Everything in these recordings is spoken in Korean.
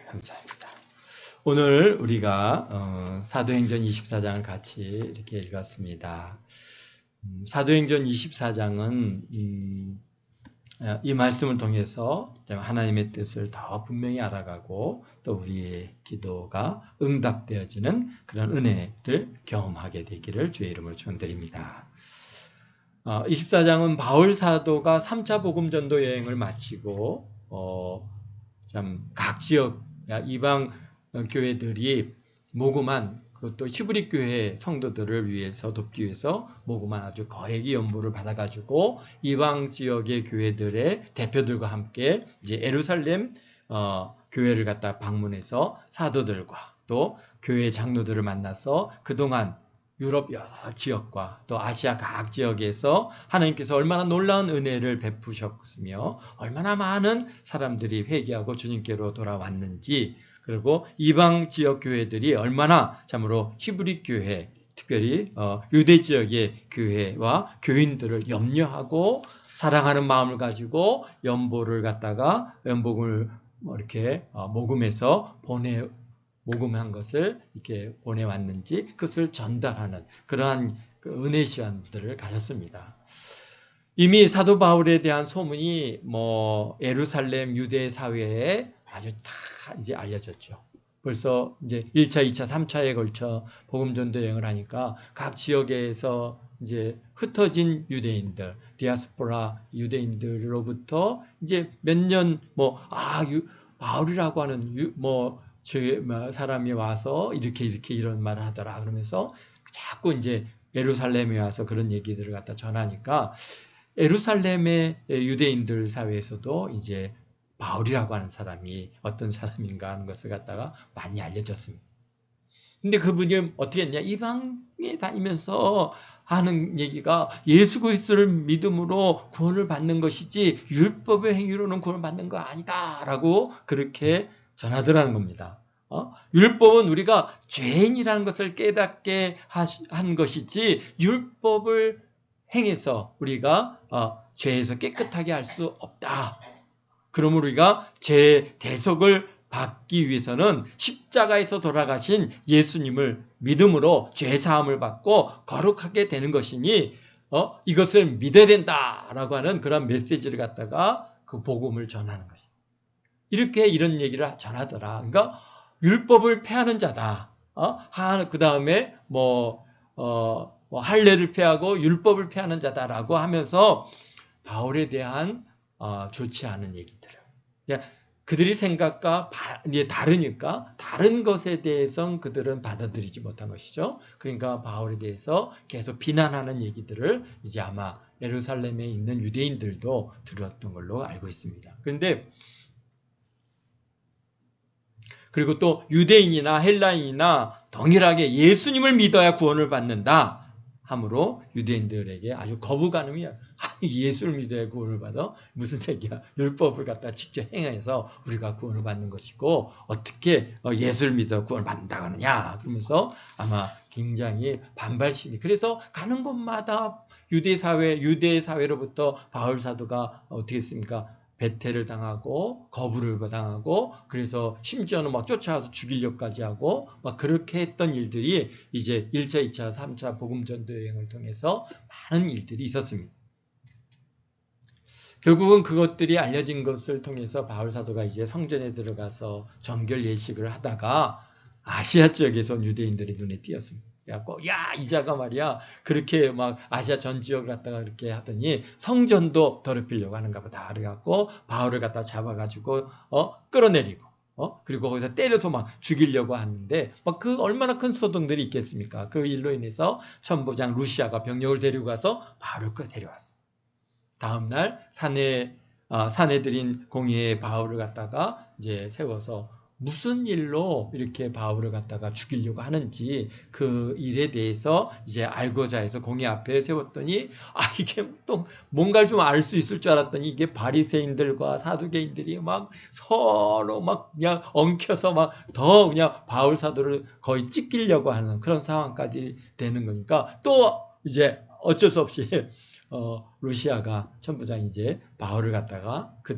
감사합니다. 오늘 우리가 사도행전 24장을 같이 이렇게 읽었습니다. 사도행전 24장은 이 말씀을 통해서 하나님의 뜻을 더 분명히 알아가고 또 우리의 기도가 응답되어지는 그런 은혜를 경험하게 되기를 주의 이름으로 축원드립니다. 24장은 바울 사도가 3차 복음 전도 여행을 마치고 각 지역 이방 교회들이 모금한 그것도 히브리 교회 성도들을 위해서 돕기 위해서 모금한 아주 거액의 연보를 받아가지고 이방 지역의 교회들의 대표들과 함께 이제 예루살렘 교회를 갖다 방문해서 사도들과 또 교회 장로들을 만나서 그동안 유럽 여러 지역과 또 아시아 각 지역에서 하나님께서 얼마나 놀라운 은혜를 베푸셨으며 얼마나 많은 사람들이 회개하고 주님께로 돌아왔는지, 그리고 이방 지역 교회들이 얼마나 참으로 히브리 교회, 특별히 유대 지역의 교회와 교인들을 염려하고 사랑하는 마음을 가지고 연복을 이렇게 모금해서 모금한 것을 이렇게 보내왔는지 그것을 전달하는 그러한 은혜 시간들을 가졌습니다. 이미 사도 바울에 대한 소문이 예루살렘 유대 사회에 아주 다 이제 알려졌죠. 벌써 이제 1차, 2차, 3차에 걸쳐 복음 전도 여행을 하니까 각 지역에서 이제 흩어진 유대인들, 디아스포라 유대인들로부터 이제 몇 년 바울이라고 하는 사람이 와서 이렇게 이런 말을 하더라 그러면서 자꾸 이제 예루살렘에 와서 그런 얘기들을 갖다 전하니까 예루살렘의 유대인들 사회에서도 이제 바울이라고 하는 사람이 어떤 사람인가 하는 것을 갖다가 많이 알려졌습니다. 근데 그분이 어떻게 했냐? 이방에 다니면서 하는 얘기가 예수 그리스도를 믿음으로 구원을 받는 것이지 율법의 행위로는 구원을 받는 거 아니다라고 그렇게 전하더라는 겁니다. 율법은 우리가 죄인이라는 것을 깨닫게 한 것이지 율법을 행해서 우리가 죄에서 깨끗하게 할 수 없다. 그러므로 우리가 죄 대속을 받기 위해서는 십자가에서 돌아가신 예수님을 믿음으로 죄 사함을 받고 거룩하게 되는 것이니 이것을 믿어야 된다라고 하는 그런 메시지를 갖다가 그 복음을 전하는 것입니다. 이렇게 이런 얘기를 전하더라. 그러니까 율법을 폐하는 자다. 그 다음에 할례를 폐하고 율법을 폐하는 자다라고 하면서 바울에 대한 좋지 않은 얘기들을. 그들이 생각과 다르니까 다른 것에 대해서는 그들은 받아들이지 못한 것이죠. 그러니까 바울에 대해서 계속 비난하는 얘기들을 이제 아마 예루살렘에 있는 유대인들도 들었던 걸로 알고 있습니다. 그리고 또 유대인이나 헬라인이나 동일하게 예수님을 믿어야 구원을 받는다 하므로 유대인들에게 아주 거부감이야. 예수를 믿어야 구원을 받아? 무슨 얘기야? 율법을 갖다 직접 행해서 우리가 구원을 받는 것이고 어떻게 예수를 믿어 구원을 받는다고 하느냐? 그러면서 아마 굉장히 반발심이. 그래서 가는 곳마다 유대 사회로부터 바울 사도가 어떻게 했습니까? 배퇴를 당하고 거부를 당하고 그래서 심지어는 막 쫓아와서 죽이려고까지 하고 막 그렇게 했던 일들이 이제 1차, 2차, 3차 복음 전도 여행을 통해서 많은 일들이 있었습니다. 결국은 그것들이 알려진 것을 통해서 바울 사도가 이제 성전에 들어가서 정결 예식을 하다가 아시아 지역에서 온 유대인들의 눈에 띄었습니다. 그래갖고 이자가 말이야 그렇게 막 아시아 전 지역을 갖다가 그렇게 하더니 성전도 더럽히려고 하는가 보다. 그래갖고 바울을 갖다 잡아가지고 끌어내리고 그리고 거기서 때려서 막 죽이려고 하는데 막 그 얼마나 큰 소동들이 있겠습니까? 그 일로 인해서 천부장 루시아가 병력을 데리고 가서 바울을 데려왔어. 다음날 사내들인 공회에 바울을 갖다가 이제 세워서 무슨 일로 이렇게 바울을 갖다가 죽이려고 하는지 그 일에 대해서 이제 알고자 해서 공회 앞에 세웠더니 이게 또 뭔가를 좀 알 수 있을 줄 알았더니 이게 바리새인들과 사두개인들이 막 서로 막 그냥 엉켜서 막 더 그냥 바울 사도를 거의 찢기려고 하는 그런 상황까지 되는 거니까 또 이제 어쩔 수 없이 루시아가 천부장이 이제 바울을 갖다가 그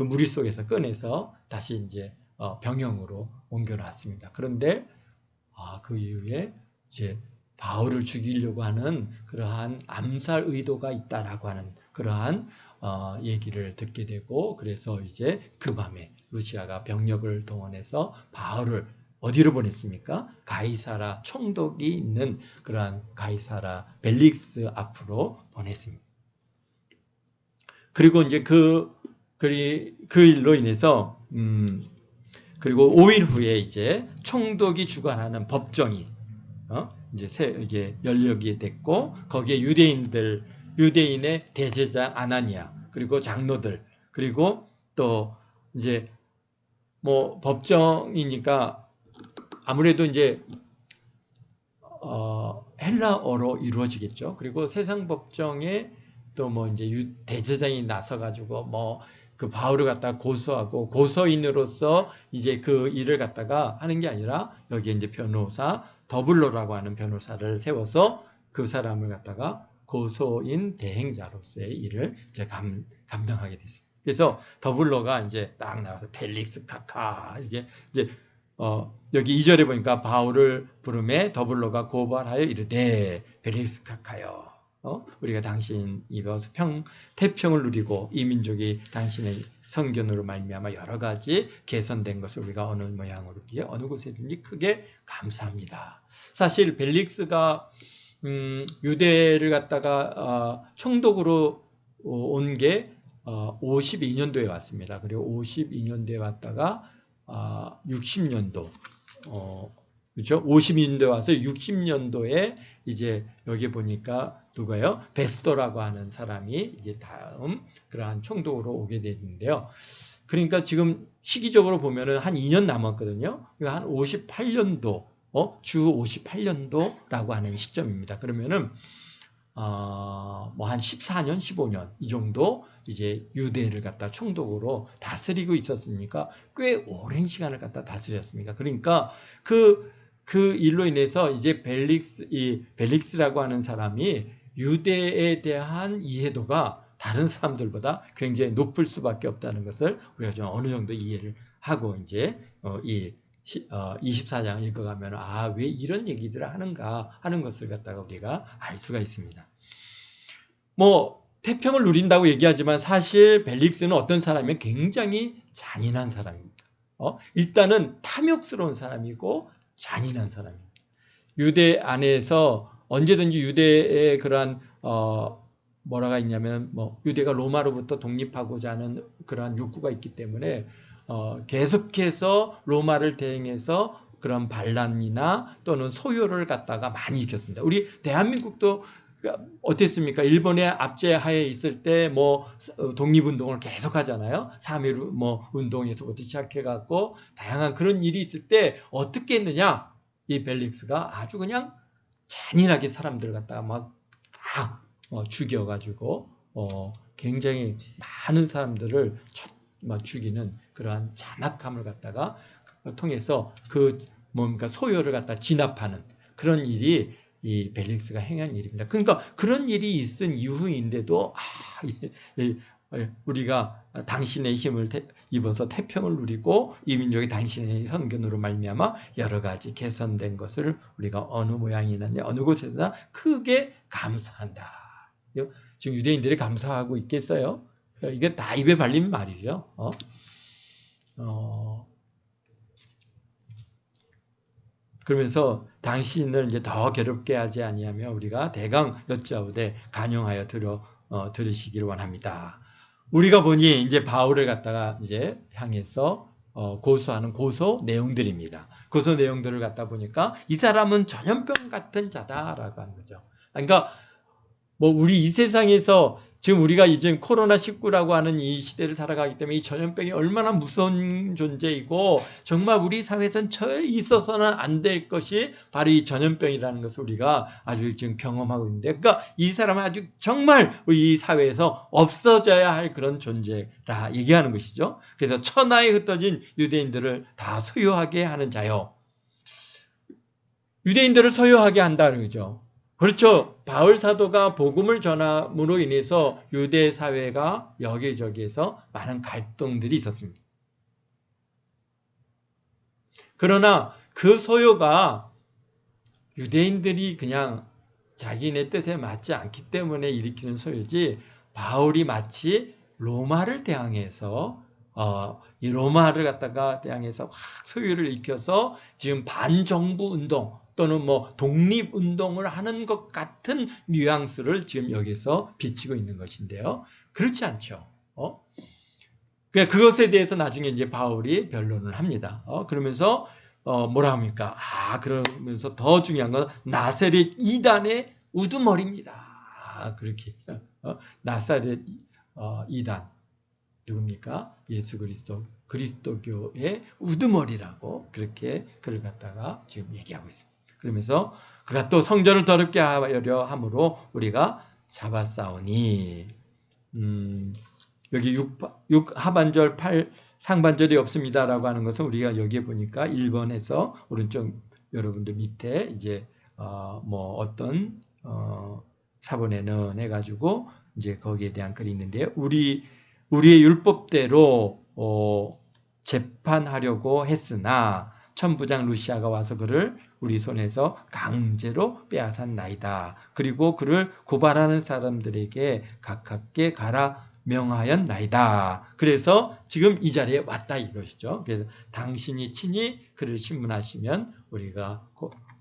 무리 속에서 꺼내서 다시 이제 병영으로 옮겨놨습니다. 그런데 그 이후에 이제 바울을 죽이려고 하는 그러한 암살 의도가 있다라고 하는 그러한 얘기를 듣게 되고, 그래서 이제 그 밤에 루시아가 병력을 동원해서 바울을 어디로 보냈습니까? 가이사라 총독이 있는 그러한 가이사라 벨릭스 앞으로 보냈습니다. 그리고 이제 그 일로 인해서 그리고 5일 후에 이제 총독이 주관하는 법정이 이제 이게 열리게 됐고, 거기에 유대인의 대제장 아나니아, 그리고 장로들, 그리고 또 이제 뭐 법정이니까 아무래도 이제 헬라어로 이루어지겠죠. 그리고 세상 법정에 또 뭐 이제 대제장이 나서 가지고 뭐 그 바울을 갖다가 고소하고 고소인으로서 이제 그 일을 갖다가 하는 게 아니라 여기에 이제 변호사 더블로라고 하는 변호사를 세워서 그 사람을 갖다가 고소인 대행자로서의 일을 이제 감당하게 됐어요. 그래서 더블로가 이제 딱 나와서 펠릭스 카카 이게 이제 여기 2절에 보니까 바울을 부름에 더블로가 고발하여 이르되 펠릭스 카카여, 우리가 당신 입에서 태평을 누리고 이 민족이 당신의 선견으로 말미암아 여러 가지 개선된 것을 우리가 어느 모양으로 어느 곳에든지 크게 감사합니다. 사실 벨릭스가 유대를 갖다가 총독으로 온 게 52년도에 왔습니다. 그리고 52년도에 왔다가 60년도 그렇죠? 52년도에 와서 60년도에 이제 여기 보니까 누가요? 베스도라고 하는 사람이 이제 다음 그러한 총독으로 오게 됐는데요. 그러니까 지금 시기적으로 보면은 한 2년 남았거든요. 그러니까 한 58년도, 주 58년도라고 하는 시점입니다. 그러면은 뭐 한 14년, 15년 이 정도 이제 유대를 갖다 총독으로 다스리고 있었으니까 꽤 오랜 시간을 갖다 다스렸습니다. 그러니까 그 일로 인해서 이제 벨릭스라고 하는 사람이 유대에 대한 이해도가 다른 사람들보다 굉장히 높을 수밖에 없다는 것을 우리가 좀 어느 정도 이해를 하고 이제 이 24장 읽어가면 왜 이런 얘기들을 하는가 하는 것을 갖다가 우리가 알 수가 있습니다. 뭐 태평을 누린다고 얘기하지만 사실 벨릭스는 어떤 사람이면 굉장히 잔인한 사람입니다. 일단은 탐욕스러운 사람이고 잔인한 사람입니다. 유대 안에서 언제든지 유대의 그러한 뭐라가 있냐면 뭐 유대가 로마로부터 독립하고자 하는 그러한 욕구가 있기 때문에 계속해서 로마를 대행해서 그런 반란이나 또는 소요를 갖다가 많이 일으켰습니다. 우리 대한민국도 어땠습니까? 일본의 압제하에 있을 때 뭐 독립운동을 계속 하잖아요. 3.1 뭐 운동에서부터 시작해갖고 다양한 그런 일이 있을 때 어떻게 했느냐? 이 벨릭스가 아주 그냥 잔인하게 사람들 갖다가 막 다 죽여가지고 굉장히 많은 사람들을 막 죽이는 그러한 잔악함을 갖다가 통해서 뭔가 소요를 갖다 진압하는 그런 일이 이 벨릭스가 행한 일입니다. 그러니까 그런 일이 있은 이후인데도 우리가 당신의 힘을 입어서 태평을 누리고 이 민족이 당신의 선견으로 말미암아 여러 가지 개선된 것을 우리가 어느 모양이나 어느 곳에서나 크게 감사한다. 지금 유대인들이 감사하고 있겠어요? 이게 다 입에 발린 말이죠. 그러면서 당신을 이제 더 괴롭게 하지 아니하며 우리가 대강 여짜오되 간용하여 들으시기를 원합니다. 우리가 보니 이제 바울을 갖다가 이제 향해서 고소하는 고소 내용들입니다. 고소 내용들을 갖다 보니까 이 사람은 전염병 같은 자다라고 하는 거죠. 그러니까 뭐 우리 이 세상에서 지금 우리가 이제 코로나19라고 하는 이 시대를 살아가기 때문에 이 전염병이 얼마나 무서운 존재이고 정말 우리 사회에선 절대 있어서는 안 될 것이 바로 이 전염병이라는 것을 우리가 아주 지금 경험하고 있는데, 그러니까 이 사람은 아주 정말 우리 이 사회에서 없어져야 할 그런 존재라 얘기하는 것이죠. 그래서 천하에 흩어진 유대인들을 다 소유하게 하는 자요. 유대인들을 소유하게 한다는 거죠. 그렇죠. 바울 사도가 복음을 전함으로 인해서 유대 사회가 여기저기에서 많은 갈등들이 있었습니다. 그러나 그 소요가 유대인들이 그냥 자기네 뜻에 맞지 않기 때문에 일으키는 소요지, 바울이 마치 로마를 대항해서 이 로마를 갖다가 대항해서 막 소요를 일으켜서 지금 반정부 운동 또는 뭐 독립 운동을 하는 것 같은 뉘앙스를 지금 여기서 비치고 있는 것인데요. 그렇지 않죠. 그것에 대해서 나중에 이제 바울이 변론을 합니다. 그러면서 뭐라 합니까? 그러면서 더 중요한 건 나사렛 이단의 우두머리입니다. 그렇게 나사렛 이단 누굽니까? 예수 그리스도교의 우두머리라고 그렇게 그를 갖다가 지금 얘기하고 있습니다. 그러면서 그가 또 성전을 더럽게 하려 함으로 우리가 잡았사오니, 여기 6 하반절 8 상반절이 없습니다라고 하는 것은 우리가 여기에 보니까 1번에서 오른쪽 여러분들 밑에 이제 뭐 어떤 사본에는 해가지고 이제 거기에 대한 글이 있는데요. 우리의 율법대로 재판하려고 했으나 천부장 루시아가 와서 그를 우리 손에서 강제로 빼앗았나이다. 그리고 그를 고발하는 사람들에게 가깝게 가라 명하였나이다. 그래서 지금 이 자리에 왔다 이것이죠. 그래서 당신이 친히 그를 신문하시면 우리가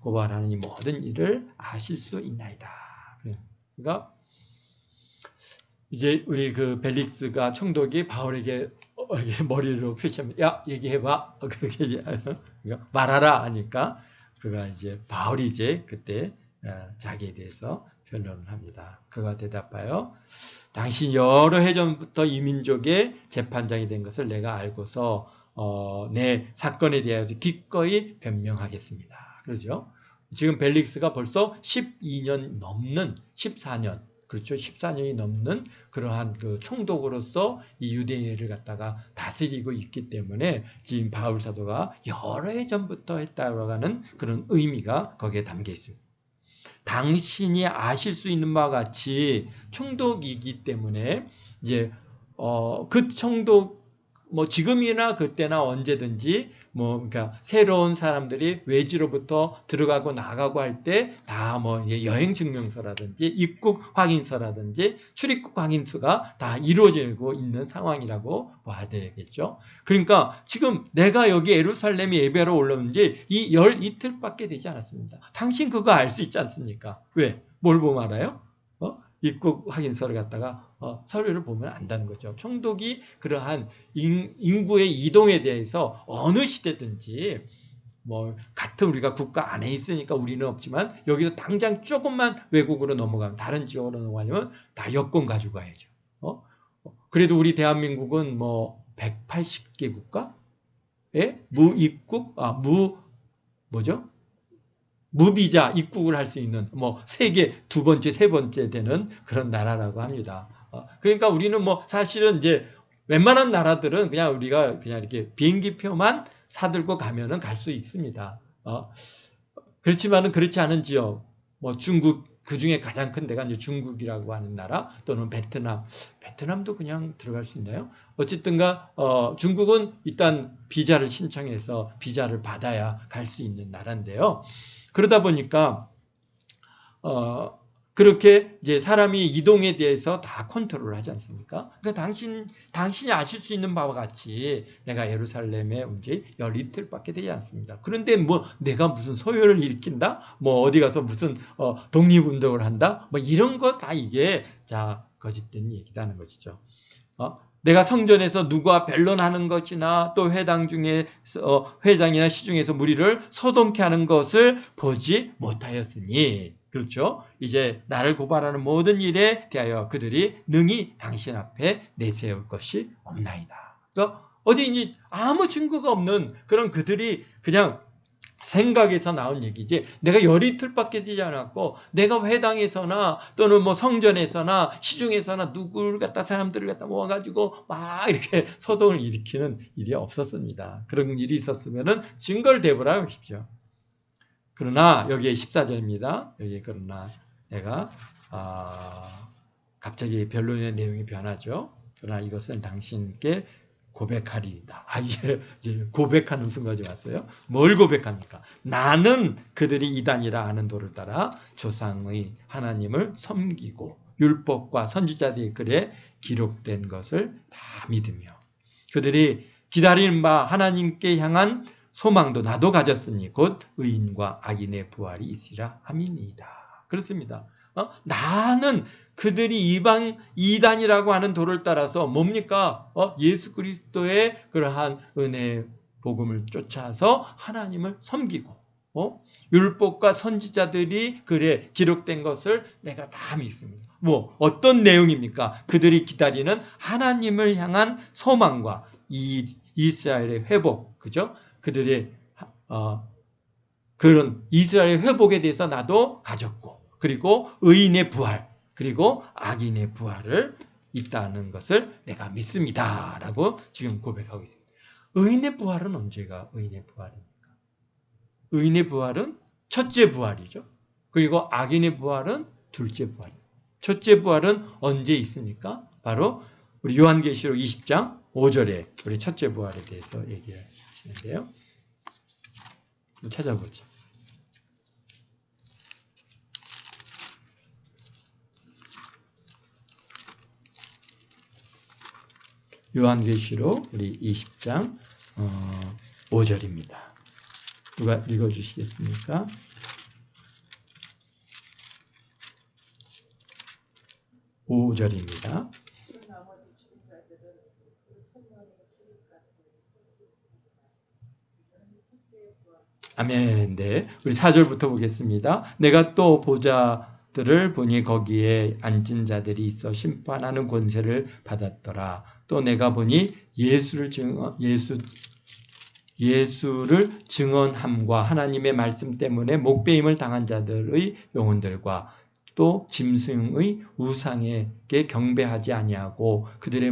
고발하는 이 모든 일을 아실 수 있나이다. 그러니까 이제 우리 그 벨릭스가 총독이 바울에게 머리로 표시하면 야 얘기해봐 그렇게 이제 말하라 하니까 그가 이제 바울이 이제 그때 자기에 대해서 변론을 합니다. 그가 대답하여 당신 여러 해 전부터 이 민족의 재판장이 된 것을 내가 알고서 내 사건에 대해서 기꺼이 변명하겠습니다. 그러죠. 지금 벨릭스가 벌써 12년 넘는 14년 그렇죠. 14년이 넘는 그러한 그 총독으로서 이 유대인을 갖다가 다스리고 있기 때문에 지금 바울 사도가 여러 해 전부터 했다고 하는 그런 의미가 거기에 담겨 있습니다. 당신이 아실 수 있는 바와 같이 총독이기 때문에 이제 그 총독 뭐 지금이나 그때나 언제든지 뭐 그러니까 새로운 사람들이 외지로부터 들어가고 나가고 할 때 다 뭐 여행 증명서라든지 입국 확인서라든지 출입국 확인서가 다 이루어지고 있는 상황이라고 봐야 되겠죠. 그러니까 지금 내가 여기 예루살렘에 예배하러 올라오는지 이 열 이틀밖에 되지 않았습니다. 당신 그거 알 수 있지 않습니까? 왜? 뭘 보면 알아요? 입국 확인서를 갖다가 서류를 보면 안다는 거죠. 총독이 그러한 인구의 이동에 대해서 어느 시대든지 뭐 같은 우리가 국가 안에 있으니까 우리는 없지만 여기서 당장 조금만 외국으로 넘어가면 다른 지역으로 넘어가려면 다 여권 가지고 가야죠. 그래도 우리 대한민국은 뭐 180개 국가에 무입국 뭐죠? 무비자 입국을 할 수 있는 뭐 세계 두 번째, 세 번째 되는 그런 나라라고 합니다. 그러니까 우리는 뭐 사실은 이제 웬만한 나라들은 그냥 우리가 그냥 이렇게 비행기표만 사들고 가면은 갈 수 있습니다. 그렇지만은 그렇지 않은 지역, 뭐 중국 그 중에 가장 큰 데가 이제 중국이라고 하는 나라 또는 베트남도 그냥 들어갈 수 있나요? 어쨌든가 중국은 일단 비자를 신청해서 비자를 받아야 갈 수 있는 나라인데요. 그러다 보니까 그렇게 이제 사람이 이동에 대해서 다 컨트롤을 하지 않습니까? 그러니까 당신이 아실 수 있는 바와 같이 내가 예루살렘에 온 지 열 이틀밖에 되지 않습니다. 그런데 뭐 내가 무슨 소요를 일으킨다? 뭐 어디 가서 무슨 독립운동을 한다? 뭐 이런 거 다 이게 거짓된 얘기다는 것이죠. 내가 성전에서 누구와 변론하는 것이나 또 회당 중에서 회당이나 시중에서 무리를 소동케 하는 것을 보지 못하였으니 그렇죠. 이제 나를 고발하는 모든 일에 대하여 그들이 능히 당신 앞에 내세울 것이 없나이다. 그러니까 어디 아무 증거가 없는 그런 그들이 그냥 생각에서 나온 얘기지 내가 열 이틀밖에 되지 않았고 내가 회당에서나 또는 뭐 성전에서나 시중에서나 누구를 갖다 사람들을 갖다 모아가지고 막 이렇게 소동을 일으키는 일이 없었습니다. 그런 일이 있었으면은 증거를 대보라 하십시오. 그러나 여기에 14절입니다. 여기 그러나 내가 갑자기 변론의 내용이 변하죠. 그러나 이것은 당신께 고백하리이다. 이제 고백하는 순간이 왔어요. 뭘 고백합니까? 나는 그들이 이단이라 하는 도를 따라 조상의 하나님을 섬기고 율법과 선지자들의 글에 기록된 것을 다 믿으며 그들이 기다리는 바 하나님께 향한 소망도 나도 가졌으니 곧 의인과 악인의 부활이 있으리라 함이니이다. 그렇습니다. 나는 그들이 이단이라고 하는 도를 따라서 뭡니까? 예수 그리스도의 그러한 은혜의 복음을 쫓아서 하나님을 섬기고 율법과 선지자들이 글에 기록된 것을 내가 다 믿습니다. 어떤 내용입니까? 그들이 기다리는 하나님을 향한 소망과 이스라엘의 회복, 그죠? 그들의 그런 이스라엘의 회복에 대해서 나도 가졌고, 그리고 의인의 부활, 그리고 악인의 부활을 있다는 것을 내가 믿습니다라고 지금 고백하고 있습니다. 의인의 부활은 언제가 의인의 부활입니까? 의인의 부활은 첫째 부활이죠. 그리고 악인의 부활은 둘째 부활입니다. 첫째 부활은 언제 있습니까? 바로 우리 요한계시록 20장 5절에 우리 첫째 부활에 대해서 얘기하시는데요. 찾아보죠. 요한계시록 우리 20장 5절입니다. 누가 읽어주시겠습니까? (5절입니다) 아멘. 네, 우리 4절부터 보겠습니다. 내가 또 보좌들을 보니 거기에 앉은 자들이 있어 심판하는 권세를 받았더라. 또 내가 보니 예수를 증언함과 하나님의 말씀 때문에 목배임을 당한 자들의 영혼들과 또 짐승의 우상에게 경배하지 아니하고 그들의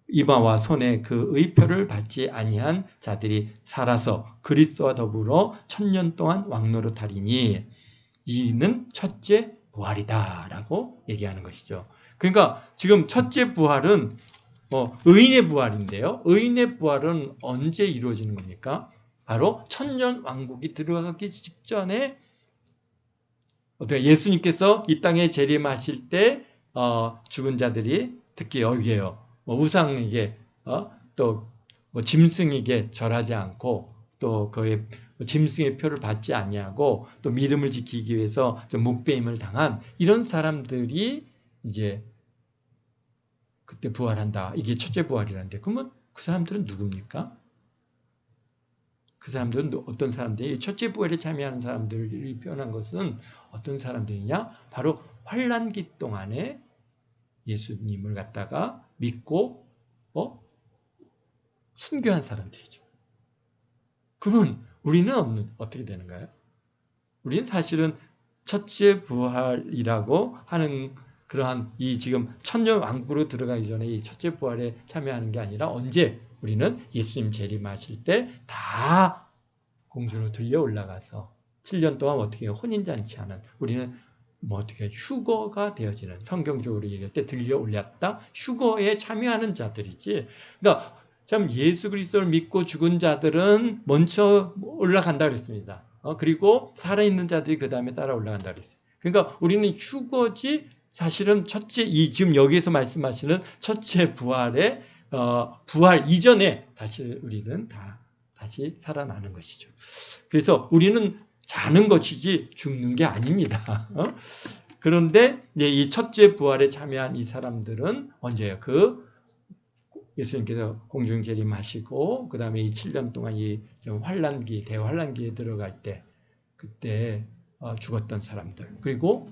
이마와 손에 그의 표를 받지 아니한 자들이 살아서 그리스도와 더불어 1000년 동안 왕노릇하리니 이는 첫째 부활이다라고 얘기하는 것이죠. 그러니까 지금 첫째 부활은 의인의 부활인데요. 의인의 부활은 언제 이루어지는 겁니까? 바로 1000년 왕국이 들어가기 직전에 예수님께서 이 땅에 재림하실 때 죽은 자들이 특히 여기에요. 우상에게 또 짐승에게 절하지 않고 또 그의 짐승의 표를 받지 아니하고 또 믿음을 지키기 위해서 좀 목배임을 당한 이런 사람들이 이제 그때 부활한다. 이게 첫째 부활이라는데 그러면 그 사람들은 누굽니까? 그 사람들은 어떤 사람들이 첫째 부활에 참여하는 사람들이 표현한 것은 어떤 사람들이냐? 바로 환난기 동안에 예수님을 갖다가 믿고 순교한 사람들이죠. 그러면 우리는 어떻게 되는가요? 우리는 사실은 첫째 부활이라고 하는 그러한 이 지금 천년 왕국으로 들어가기 전에 이 첫째 부활에 참여하는 게 아니라 언제 우리는 예수님 재림하실 때 다 공주로 들려 올라가서 7년 동안 어떻게 혼인잔치하는 우리는 어떻게 휴거가 되어지는 성경적으로 얘기할 때 들려 올렸다 휴거에 참여하는 자들이지. 그러니까 참 예수 그리스도를 믿고 죽은 자들은 먼저 올라간다 그랬습니다. 그리고 살아있는 자들이 그 다음에 따라 올라간다 그랬어요. 그러니까 우리는 휴거지 사실은 지금 여기에서 말씀하시는 첫째 부활의 부활 이전에 다시 우리는 다시 살아나는 것이죠. 그래서 우리는 자는 것이지 죽는 게 아닙니다. 그런데 이제 이 첫째 부활에 참여한 이 사람들은 언제예요? 예수님께서 공중 재림하시고 그 다음에 이 7년 동안 이 환난기 대환난기에 들어갈 때 그때 죽었던 사람들. 그리고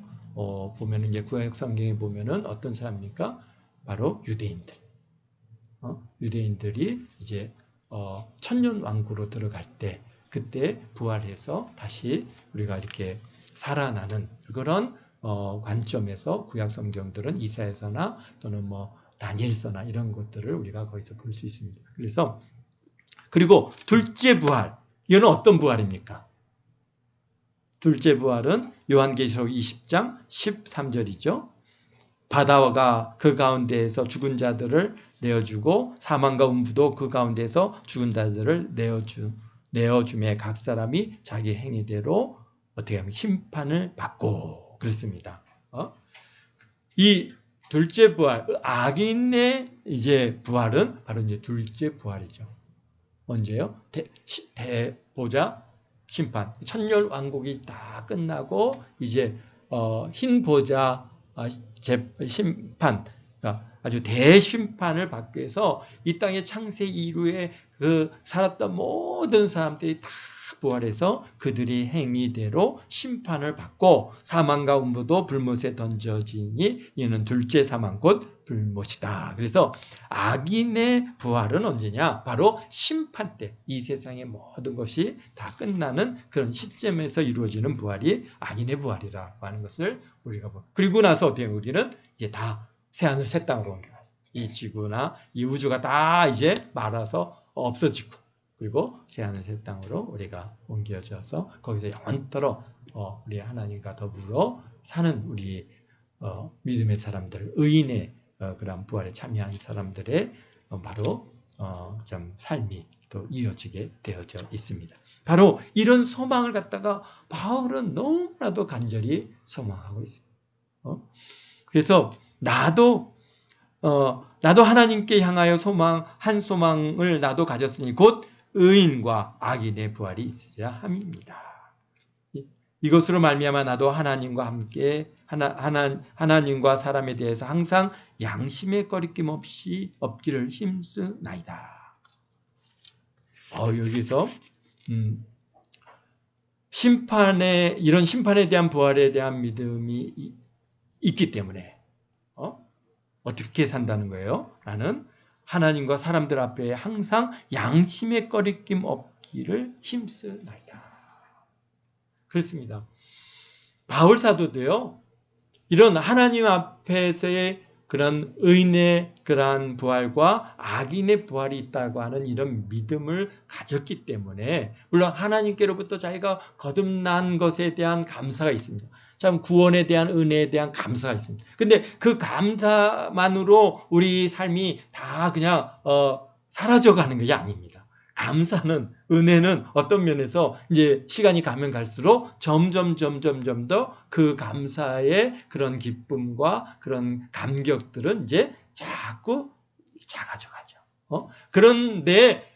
보면은 이제 구약 성경에 보면은 어떤 사람입니까? 바로 유대인들. 유대인들이 이제 천년 왕국으로 들어갈 때 그때 부활해서 다시 우리가 이렇게 살아나는 그런 관점에서 구약 성경들은 이사야서나 또는 다니엘서나 이런 것들을 우리가 거기서 볼 수 있습니다. 그래서 그리고 둘째 부활, 이거는 어떤 부활입니까? 둘째 부활은 요한계시록 20장 13절이죠. 바다가 그 가운데에서 죽은 자들을 내어주고 사망과 음부도 그 가운데에서 죽은 자들을 내어줌에 각 사람이 자기 행위대로 어떻게 하면 심판을 받고 그렇습니다. 이 둘째 부활, 악인의 이제 부활은 바로 이제 둘째 부활이죠. 언제요? 대보자 심판. 천년 왕국이 다 끝나고 이제 흰 보자 심판, 그러니까 아주 대심판을 받기 위해서 이 땅의 창세 이후에 그 살았던 모든 사람들이 다 부활해서 그들이 행위대로 심판을 받고 사망과 음부도 불못에 던져지니 이는 둘째 사망 곧 불못이다. 그래서 악인의 부활은 언제냐? 바로 심판 때 이 세상의 모든 것이 다 끝나는 그런 시점에서 이루어지는 부활이 악인의 부활이라고 하는 것을 우리가 그리고 나서 어떻게 우리는 이제 다 새하늘 새 땅으로 옮겨가요. 이 지구나 이 우주가 다 이제 말아서 없어지고 그리고 새하늘 새 땅으로 우리가 옮겨져서 거기서 영원토록 우리 하나님과 더불어 사는 우리 믿음의 사람들, 의인의 그런 부활에 참여한 사람들의 바로 좀 삶이 또 이어지게 되어져 있습니다. 바로 이런 소망을 갖다가 바울은 너무나도 간절히 소망하고 있습니다. 그래서 나도 하나님께 향하여 한 소망을 나도 가졌으니 곧 의인과 악인의 부활이 있으리라 함입니다. 이것으로 말미암아 나도 하나님과 함께 하나님과 사람에 대해서 항상 양심의 거리낌 없이 없기를 힘쓰나이다. 여기서 이런 심판에 대한 부활에 대한 믿음이 있기 때문에 어떻게 산다는 거예요? 나는 하나님과 사람들 앞에 항상 양심의 거리낌 없기를 힘쓰나이다. 그렇습니다. 바울 사도도요, 이런 하나님 앞에서의 그런 의인의 그러한 부활과 악인의 부활이 있다고 하는 이런 믿음을 가졌기 때문에 물론 하나님께로부터 자기가 거듭난 것에 대한 감사가 있습니다. 참 구원에 대한 은혜에 대한 감사가 있습니다. 근데 그 감사만으로 우리 삶이 다 그냥 사라져가는 것이 아닙니다. 감사는, 은혜는 어떤 면에서 이제 시간이 가면 갈수록 점점 더 그 감사의 그런 기쁨과 그런 감격들은 이제 자꾸 작아져 가죠. 그런데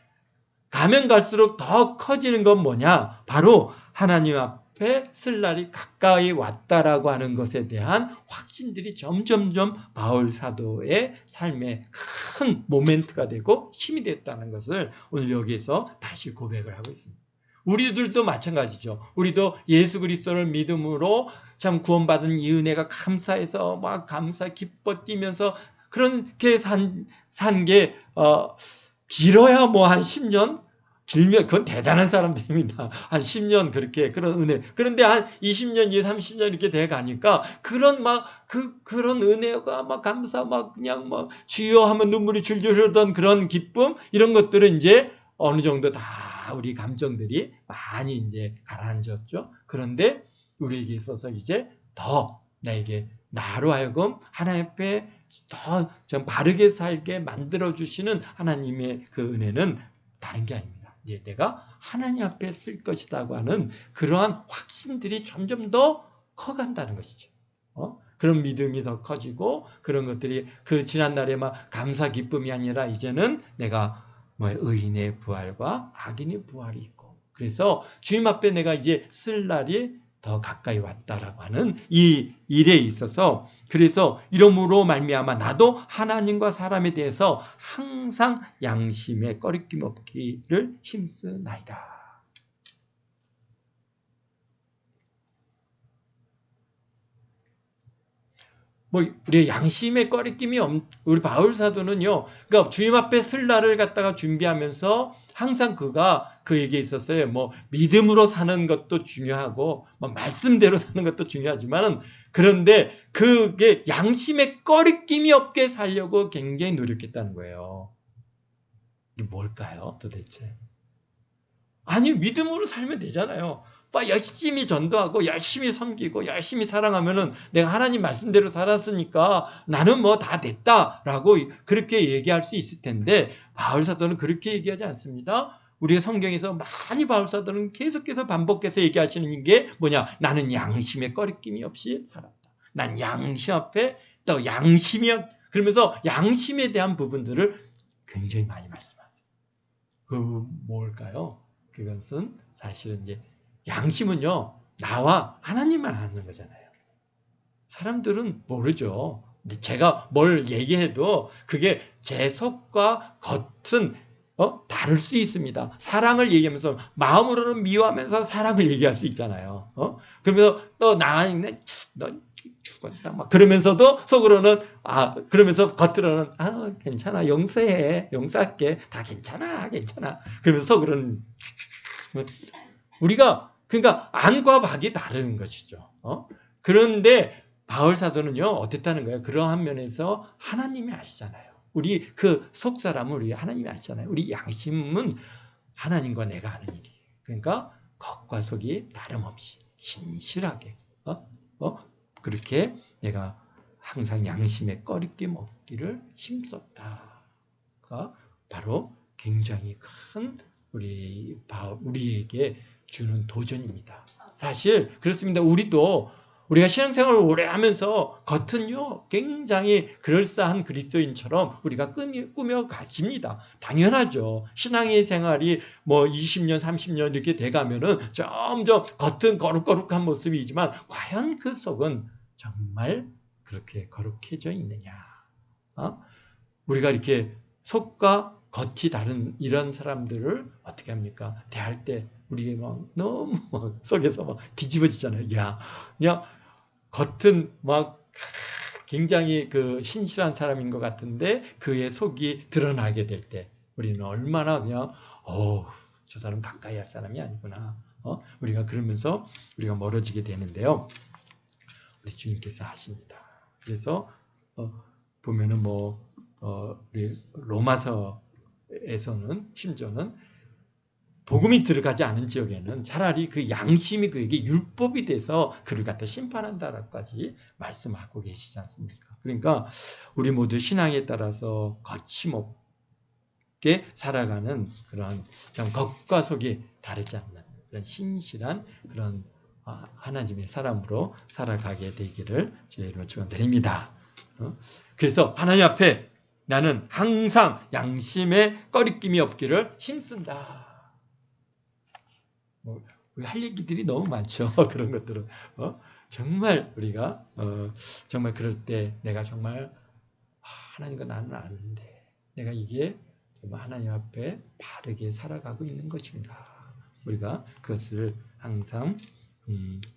가면 갈수록 더 커지는 건 뭐냐? 바로 하나님 앞에 쓸 날이 가까이 왔다라고 하는 것에 대한 확신들이 점점 바울 사도의 삶에 큰 모멘트가 되고 힘이 됐다는 것을 오늘 여기에서 다시 고백을 하고 있습니다. 우리들도 마찬가지죠. 우리도 예수 그리스도를 믿음으로 참 구원받은 이 은혜가 감사해서 막 감사 기뻐 뛰면서 그렇게 산 게 길어야 뭐 한 10년? 길면 그건 대단한 사람들입니다. 한 10년 그렇게 그런 은혜. 그런데 한 20년, 30년 이렇게 돼 가니까 그런 그런 은혜가 막 감사 그냥 주여 하면 눈물이 줄줄 흐르던 그런 기쁨 이런 것들은 이제 어느 정도 다 우리 감정들이 많이 이제 가라앉았죠. 그런데 우리에게 있어서 이제 더 나로 하여금 하나님 앞에 더 좀 바르게 살게 만들어 주시는 하나님의 그 은혜는 다른 게 아닙니다. 이제 내가 하나님 앞에 쓸 것이라고 하는 그러한 확신들이 점점 더 커간다는 것이죠. 그런 믿음이 더 커지고 그런 것들이 그 지난날에 감사 기쁨이 아니라 이제는 내가 의인의 부활과 악인의 부활이 있고 그래서 주님 앞에 내가 이제 쓸 날이 더 가까이 왔다라고 하는 이 일에 있어서 그래서 이러므로 말미암아 나도 하나님과 사람에 대해서 항상 양심에 꺼리낌 없기를 힘쓰나이다. 우리 양심에 꺼리낌이 우리 바울 사도는요. 그러니까 주님 앞에 쓸 날을 갖다가 준비하면서 항상 그에게 있었어요. 믿음으로 사는 것도 중요하고 말씀대로 사는 것도 중요하지만 그런데 그게 양심에 꺼리낌이 없게 살려고 굉장히 노력했다는 거예요. 이게 뭘까요, 도대체? 아니, 믿음으로 살면 되잖아요. 열심히 전도하고 열심히 섬기고 열심히 사랑하면은 내가 하나님 말씀대로 살았으니까 나는 뭐 다 됐다라고 그렇게 얘기할 수 있을 텐데, 바울 사도는 그렇게 얘기하지 않습니다. 우리가 성경에서 많이 바울 사도는 계속해서 반복해서 얘기하시는 게 뭐냐? 나는 양심에 꺼리낌이 없이 살았다. 난 양심 앞에 또 양심이, 그러면서 양심에 대한 부분들을 굉장히 많이 말씀하세요. 그 뭘까요? 그것은 사실은 이제 양심은요, 나와 하나님만 아는 거잖아요. 사람들은 모르죠. 제가 뭘 얘기해도 그게 제 속과 겉은 다를 수 있습니다. 사랑을 얘기하면서 마음으로는 미워하면서 사랑을 얘기할 수 있잖아요. 그러면서 또 나는 너 죽었다 막 그러면서도 속으로는 그러면서 겉으로는 괜찮아, 용서할게, 다 괜찮아 그러면서 속으로는 우리가 그러니까 안과 밖이 다른 것이죠. 그런데 바울 사도는요, 어땠다는 거예요? 그러한 면에서 하나님이 아시잖아요. 우리 그 속 사람은 우리 하나님이 아시잖아요. 우리 양심은 하나님과 내가 아는 일이에요. 그러니까 겉과 속이 다름없이 신실하게 그렇게 내가 항상 양심에 꺼리낌 없기를 힘썼다가 바로 굉장히 큰 우리에게 주는 도전입니다. 사실 그렇습니다. 우리가 신앙생활을 오래 하면서 겉은요 굉장히 그럴싸한 그리스도인처럼 우리가 꾸며 가십니다. 당연하죠. 신앙의 생활이 뭐 20년 30년 이렇게 돼가면은 점점 겉은 거룩거룩한 모습이지만 과연 그 속은 정말 그렇게 거룩해져 있느냐? 우리가 이렇게 속과 겉이 다른 이런 사람들을 어떻게 합니까? 대할 때 우리가 막 너무 속에서 막 뒤집어지잖아요. 그냥 겉은 막 굉장히 그 신실한 사람인 것 같은데 그의 속이 드러나게 될 때 우리는 얼마나 그냥 저 사람 가까이 할 사람이 아니구나. 우리가 그러면서 우리가 멀어지게 되는데요. 우리 주님께서 하십니다. 그래서 보면은 우리 로마서에서는 심지어는 복음이 들어가지 않은 지역에는 차라리 그 양심이 그에게 율법이 돼서 그를 갖다 심판한다라고까지 말씀하고 계시지 않습니까? 그러니까 우리 모두 신앙에 따라서 거침없게 살아가는 그런 좀 겉과 속이 다르지 않는 그런 신실한 그런 하나님의 사람으로 살아가게 되기를 주의로 축원드립니다. 그래서 하나님 앞에 나는 항상 양심에 꺼리낌이 없기를 힘쓴다. 우리 할 얘기들이 너무 많죠. 그런 것들은 정말 우리가 정말 그럴 때 내가 정말 하나님과 나는 아는데 내가 이게 정말 하나님 앞에 바르게 살아가고 있는 것인가? 우리가 그것을 항상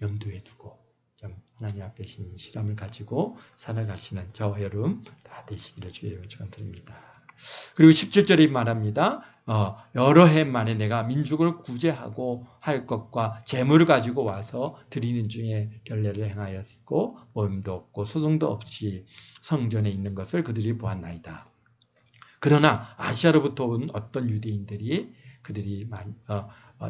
염두에 두고 좀 하나님 앞에 신실함을 가지고 살아가시는 저와 여러분 다 되시기를 주의 이름으로 축원드립니다. 그리고 17절에 말합니다. 여러 해 만에 내가 민족을 구제하고 할 것과 재물을 가지고 와서 드리는 중에 결례를 행하였고 모임도 없고 소동도 없이 성전에 있는 것을 그들이 보았나이다. 그러나 아시아로부터 온 어떤 유대인들이 그들이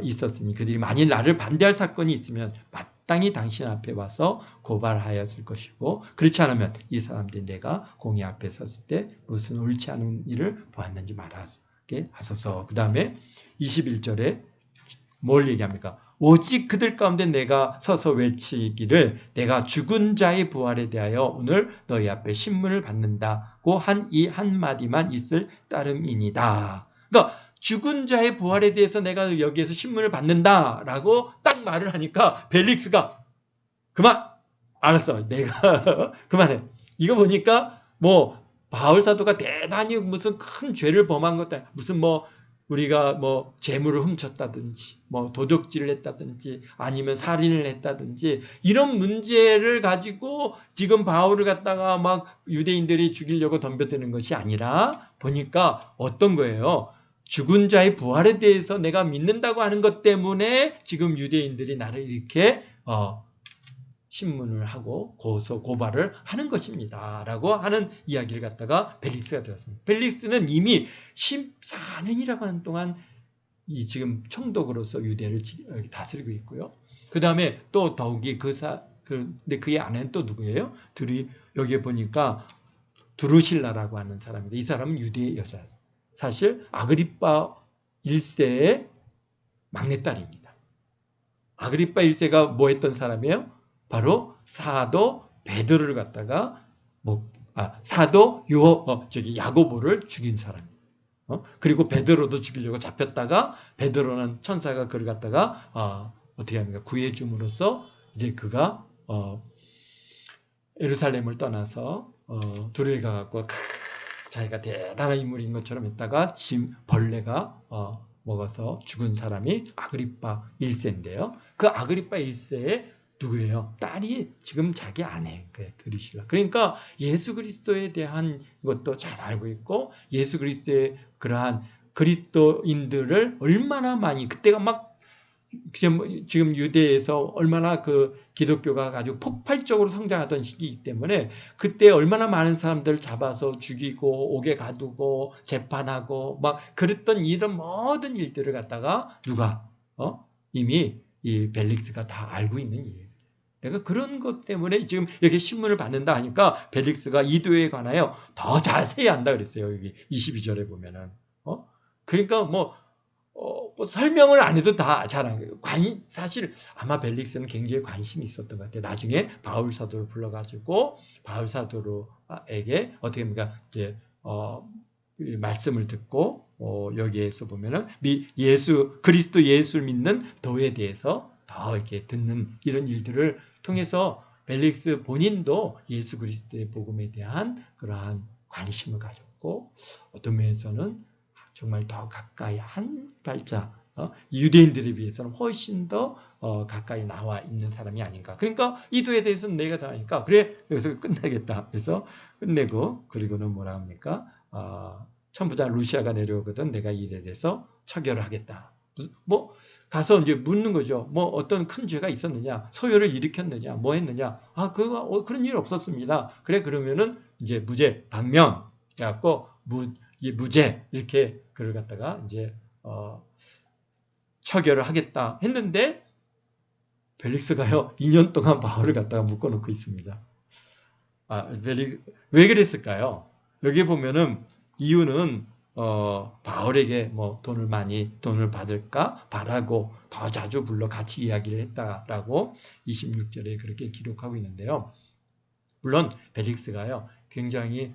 있었으니 그들이 만일 나를 반대할 사건이 있으면 마땅히 당신 앞에 와서 고발하였을 것이고 그렇지 않으면 이 사람들이 내가 공의 앞에 섰을 때 무슨 옳지 않은 일을 보았는지 말하게 하소서. 그 다음에 21절에 뭘 얘기합니까? 오직 그들 가운데 내가 서서 외치기를 내가 죽은 자의 부활에 대하여 오늘 너희 앞에 신문을 받는다고 한 이 한마디만 있을 따름이니이다. 그러니까 죽은 자의 부활에 대해서 내가 여기에서 신문을 받는다라고 딱 말을 하니까 벨릭스가 그만! 알았어. 내가 그만해. 이거 보니까 바울 사도가 대단히 무슨 큰 죄를 범한 것도 아니야. 무슨 우리가 재물을 훔쳤다든지 도둑질을 했다든지 아니면 살인을 했다든지 이런 문제를 가지고 지금 바울을 갖다가 막 유대인들이 죽이려고 덤벼드는 것이 아니라 보니까 어떤 거예요? 죽은 자의 부활에 대해서 내가 믿는다고 하는 것 때문에 지금 유대인들이 나를 이렇게 신문을 하고 고발을 하는 것입니다. 라고 하는 이야기를 갖다가 벨릭스가 들었습니다. 벨릭스는 이미 14년이라고 하는 동안 이 지금 총독으로서 유대를 다스리고 있고요. 그 다음에 또 더욱이 근데 그의 아내는 또 누구예요? 여기에 보니까 드루실라라고 하는 사람인데 이 사람은 유대의 여자죠. 사실 아그리파 1세의 막내딸입니다. 아그리파 1세가 뭐 했던 사람이에요? 바로 사도 베드로를 갖다가 사도 야고보를 죽인 사람이에요. 그리고 베드로도 죽이려고 잡혔다가 베드로는 천사가 그를 갖다가 어떻게 합니까? 구해줌으로써 이제 그가 예루살렘을 떠나서 두루에 가갖고 자기가 대단한 인물인 것처럼 했다가 벌레가 먹어서 죽은 사람이 아그리파 1세인데요. 그 아그리파 1세의 누구예요? 딸이 지금 자기 아내 드루실라. 그러니까 예수 그리스도에 대한 것도 잘 알고 있고 예수 그리스도의 그러한 그리스도인들을 얼마나 많이 그때가 막 지금 유대에서 얼마나 그 기독교가 아주 폭발적으로 성장하던 시기이기 때문에 그때 얼마나 많은 사람들을 잡아서 죽이고 옥에 가두고 재판하고 막 그랬던 이런 모든 일들을 갖다가 누가 이미 이 벨릭스가 다 알고 있는 일이에요. 내가 그런 것 때문에 지금 이렇게 신문을 받는다 하니까 벨릭스가 이도에 관하여 더 자세히 안다 그랬어요. 여기 22절에 보면은 그러니까 뭐 설명을 안 해도 다 잘 안 거예요. 사실 아마 벨릭스는 굉장히 관심이 있었던 것 같아요. 나중에 바울 사도를 불러가지고 바울 사도에게 어떻게 합니까? 이제 말씀을 듣고 여기에서 보면은 그리스도 예수를 믿는 도에 대해서 더 이렇게 듣는 이런 일들을 통해서 벨릭스 본인도 예수 그리스도의 복음에 대한 그러한 관심을 가졌고 어떤 면에서는 정말 더 가까이 한 발자 유대인들에 비해서는 훨씬 더 가까이 나와 있는 사람이 아닌가. 그러니까 이도에 대해서는 내가 다 하니까 그래 여기서 끝나겠다. 그래서 끝내고 그리고는 뭐라 합니까? 천부장 루시아가 내려오거든 내가 이 일에 대해서 처결을 하겠다. 뭐 가서 이제 묻는 거죠. 뭐 어떤 큰 죄가 있었느냐, 소요를 일으켰느냐, 뭐 했느냐. 그런 일 없었습니다. 그래 그러면은 이제 무죄 방면 해갖고 무죄 이렇게 그를 갖다가 이제 처결을 하겠다 했는데 벨릭스가요 2년 동안 바울을 갖다가 묶어놓고 있습니다. 왜 그랬을까요? 여기 보면은 이유는 바울에게 뭐 돈을 받을까 바라고 더 자주 불러 같이 이야기를 했다라고 26절에 그렇게 기록하고 있는데요. 물론 벨릭스가요 굉장히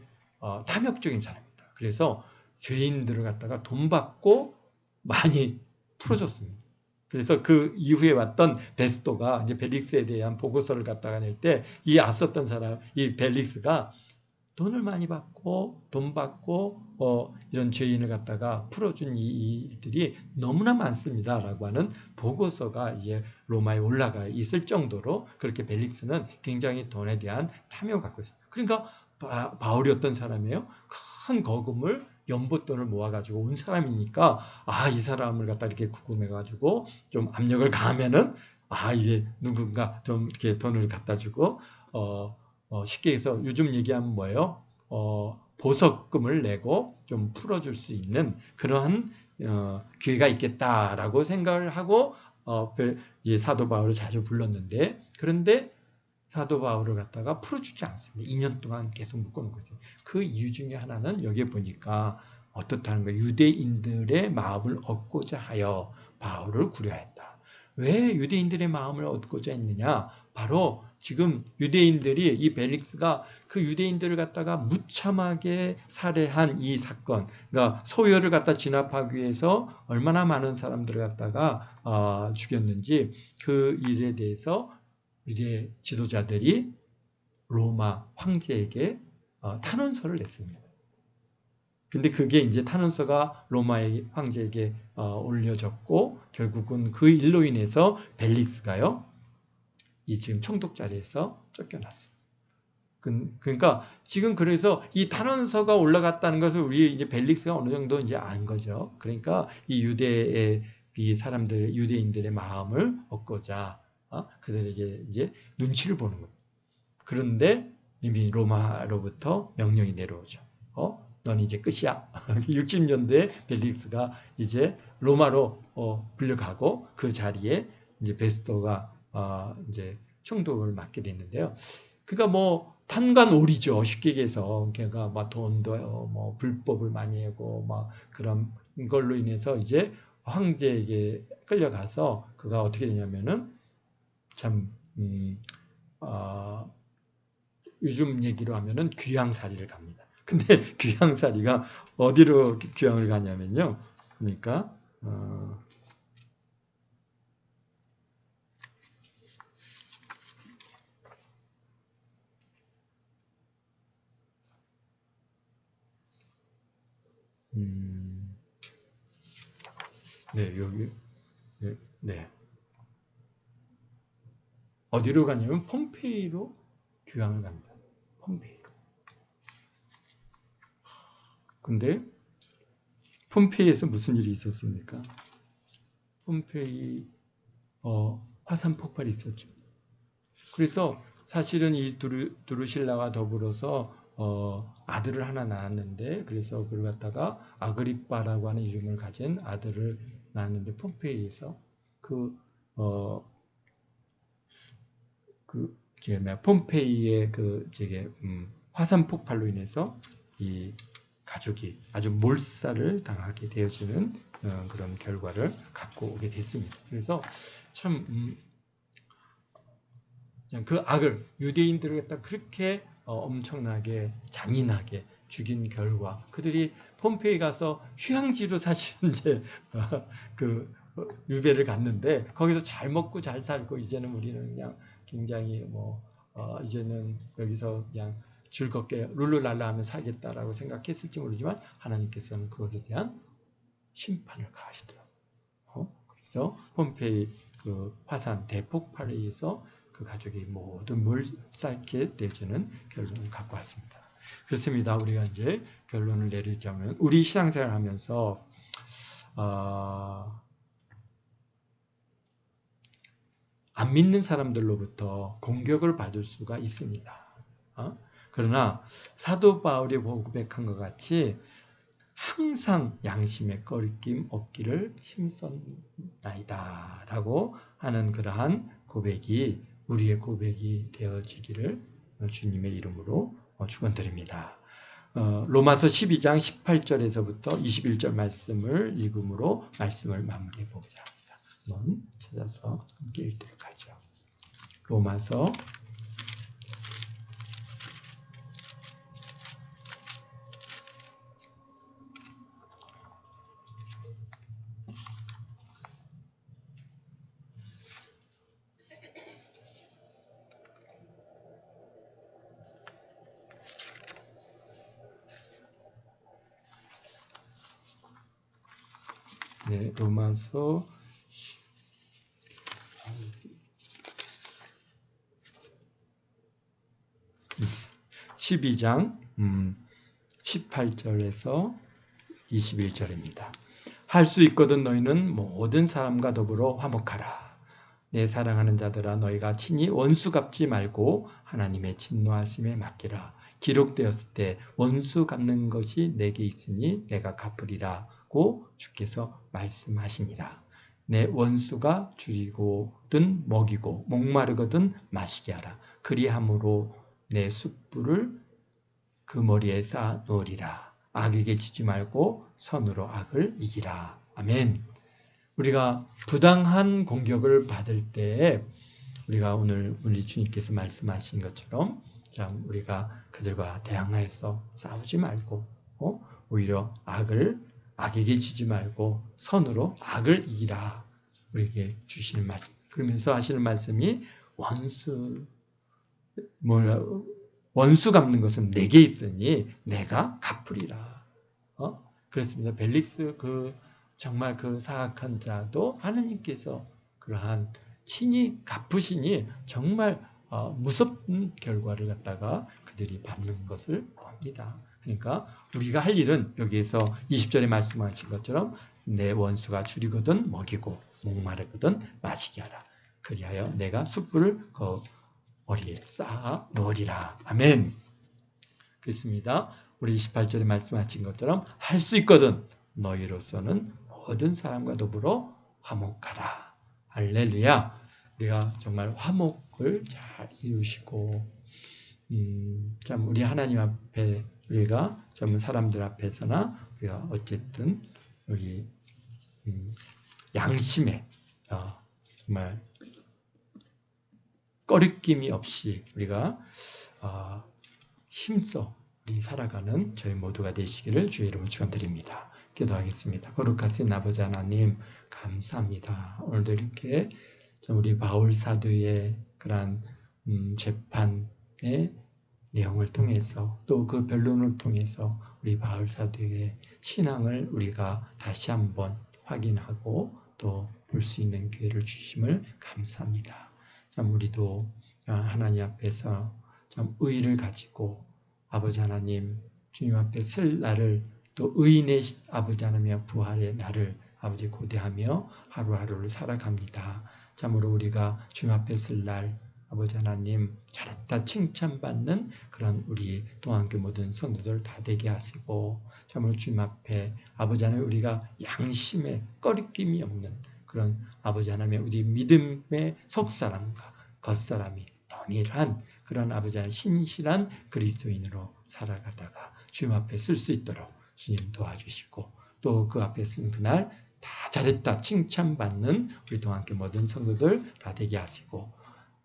탐욕적인 사람입니다. 그래서 죄인들을 갖다가 돈 받고 많이 풀어줬습니다. 그래서 그 이후에 왔던 베스토가 이제 벨릭스에 대한 보고서를 갖다가 낼 때 이 앞섰던 사람, 이 벨릭스가 돈을 많이 받고 돈 받고 이런 죄인을 갖다가 풀어준 이 일들이 너무나 많습니다라고 하는 보고서가 이제 로마에 올라가 있을 정도로 그렇게 벨릭스는 굉장히 돈에 대한 탐욕을 갖고 있어요. 그러니까 바울이 어떤 사람이에요? 큰 거금을 연봉돈을 모아가지고 온 사람이니까 이 사람을 갖다 이렇게 구금해가지고 좀 압력을 가하면은 이게 누군가 좀 이렇게 돈을 갖다 주고 쉽게 해서 요즘 얘기하면 뭐예요? 보석금을 내고 좀 풀어줄 수 있는 그러한 기회가 있겠다라고 생각을 하고 사도 바울을 자주 불렀는데 그런데 사도 바울을 갖다가 풀어주지 않습니다. 2년 동안 계속 묶어놓고 있어요. 그 이유 중에 하나는 여기에 보니까 어떻다는 거예요. 유대인들의 마음을 얻고자 하여 바울을 구려했다. 왜 유대인들의 마음을 얻고자 했느냐? 바로 지금 유대인들이 이 벨릭스가 그 유대인들을 갖다가 무참하게 살해한 이 사건, 그러니까 소요를 갖다 진압하기 위해서 얼마나 많은 사람들을 갖다가 죽였는지 그 일에 대해서 유대 지도자들이 로마 황제에게 탄원서를 냈습니다. 근데 그게 이제 탄원서가 로마의 황제에게 올려졌고 결국은 그 일로 인해서 벨릭스가요 이 지금 총독 자리에서 쫓겨났어요. 그러니까 지금 그래서 이 탄원서가 올라갔다는 것을 우리 이제 벨릭스가 어느 정도 이제 안 거죠. 그러니까 이 유대의 이 사람들 유대인들의 마음을 얻고자 그들에게 이제 눈치를 보는 겁니다. 그런데 이미 로마로부터 명령이 내려오죠. 너는 이제 끝이야. 60년대에 벨릭스가 이제 로마로 불려가고 그 자리에 이제 베스토가 이제 총독을 맡게 됐는데요. 그러니까 뭐 탄관오리죠. 쉽게 얘기해서 걔가 막 돈도 뭐 불법을 많이 하고 막 그런 걸로 인해서 이제 황제에게 끌려가서 그가 어떻게 되냐면은 참 요즘 얘기로 하면은 귀양살이를 갑니다. 근데 귀양살이가 어디로 귀양을 가냐면요. 그러니까 네, 여기 네. 어디로 가냐면 폼페이로 귀향을 갑니다. 폼페이. 근데 폼페이에서 무슨 일이 있었습니까? 폼페이 화산 폭발이 있었죠. 그래서 사실은 이 두루실라와 더불어서 아들을 하나 낳았는데 그래서 그걸 갖다가 아그리빠라고 하는 이름을 가진 아들을 낳았는데 폼페이에서 폼페이의 화산 폭발로 인해서 이 가족이 아주 몰살을 당하게 되어지는 그런 결과를 갖고 오게 됐습니다. 그래서 참 그 악을 유대인들을 갖다 그렇게 엄청나게 잔인하게 죽인 결과 그들이 폼페이 가서 휴양지로 사실은 이제 유배를 갔는데 거기서 잘 먹고 잘 살고 이제는 우리는 그냥 굉장히 이제는 여기서 그냥 즐겁게 룰루랄라 하며 살겠다라고 생각했을지 모르지만 하나님께서는 그것에 대한 심판을 가하시더라고요. 그래서 폼페이 화산 대폭발에 의해서 그 가족이 모든 몰살게 되어지는 결론을 갖고 왔습니다. 그렇습니다. 우리가 이제 결론을 내리자면 우리 신앙생활을 하면서 안 믿는 사람들로부터 공격을 받을 수가 있습니다. 그러나 사도 바울이 고백한 것 같이 항상 양심에 꺼리낌 없기를 힘썼나이다 라고 하는 그러한 고백이 우리의 고백이 되어지기를 주님의 이름으로 축원드립니다. 로마서 12장 18절에서부터 21절 말씀을 읽음으로 말씀을 마무리해 보고자 합니다. 한번 찾아서 함께 읽도록 하죠. 로마서 로마서 12장 18절에서 21절입니다. 할 수 있거든 너희는 모든 사람과 더불어 화목하라. 내 사랑하는 자들아 너희가 친히 원수 갚지 말고 하나님의 진노하심에 맡기라. 기록되었을 때 원수 갚는 것이 내게 있으니 내가 갚으리라고 주께서 말씀하시니라. 내 원수가 줄이고든 먹이고 목마르거든 마시게 하라. 그리함으로 내 숯불을 그 머리에 쌓아 놓으리라. 악에게 지지 말고 선으로 악을 이기라. 아멘. 우리가 부당한 공격을 받을 때 우리가 오늘 우리 주님께서 말씀하신 것처럼 참 우리가 그들과 대항하여서 싸우지 말고 오히려 악에게 지지 말고 선으로 악을 이기라. 우리에게 주시는 말씀. 그러면서 하시는 말씀이 원수 갚는 것은 내게 있으니 내가 갚으리라. 그렇습니다. 벨릭스 정말 사악한 자도 하나님께서 그러한 친히 갚으시니 정말 무섭은 결과를 갖다가 그들이 받는 것을 봅니다. 그러니까 우리가 할 일은 여기에서 20절에 말씀하신 것처럼 내 원수가 줄이거든 먹이고 목마르거든 마시게 하라. 그리하여 내가 숯불을 그 머리에 쌓아 놓으리라. 아멘. 그렇습니다. 우리 28절에 말씀하신 것처럼 할 수 있거든 너희로서는 모든 사람과 더불어 화목하라. 할렐루야. 우리가 정말 화목을 잘 이루시고 참 우리 하나님 앞에 우리가 젊은 사람들 앞에서나 우리가 어쨌든 우리 양심에 정말 꺼리낌이 없이 우리가 힘써 우리 살아가는 저희 모두가 되시기를 주의 이름으로 축원드립니다. 기도하겠습니다. 거룩하신 아버지 하나님 감사합니다. 오늘도 이렇게 우리 바울 사도의 그러한 재판의 내용을 통해서 또 그 변론을 통해서 우리 바울 사도의 신앙을 우리가 다시 한번 확인하고 또 볼 수 있는 기회를 주심을 감사합니다. 참 우리도 하나님 앞에서 참 의를 가지고 아버지 하나님 주님 앞에 설 날을 또 의인의 아버지 하나님의 부활의 날을 아버지 고대하며 하루하루를 살아갑니다. 참으로 우리가 주님 앞에 설 날 아버지 하나님 잘했다 칭찬받는 그런 우리 동안교 모든 성도들 다 되게 하시고 참으로 주님 앞에 아버지 하나님 우리가 양심에 꺼리낌이 없는 그런 아버지 하나님의 우리 믿음의 속사람과 겉사람이 동일한 그런 아버지 하나님 신실한 그리스도인으로 살아가다가 주님 앞에 쓸 수 있도록 주님 도와주시고 또 그 앞에 쓴 그날 다 잘했다 칭찬받는 우리 동안교 모든 성도들 다 되게 하시고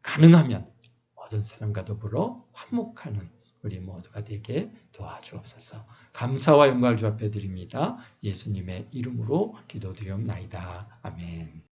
가능하면 모든 사람과 더불어 화목하는 우리 모두가 되게 도와주옵소서. 감사와 영광을 주 앞에 드립니다. 예수님의 이름으로 기도드리옵나이다. 아멘.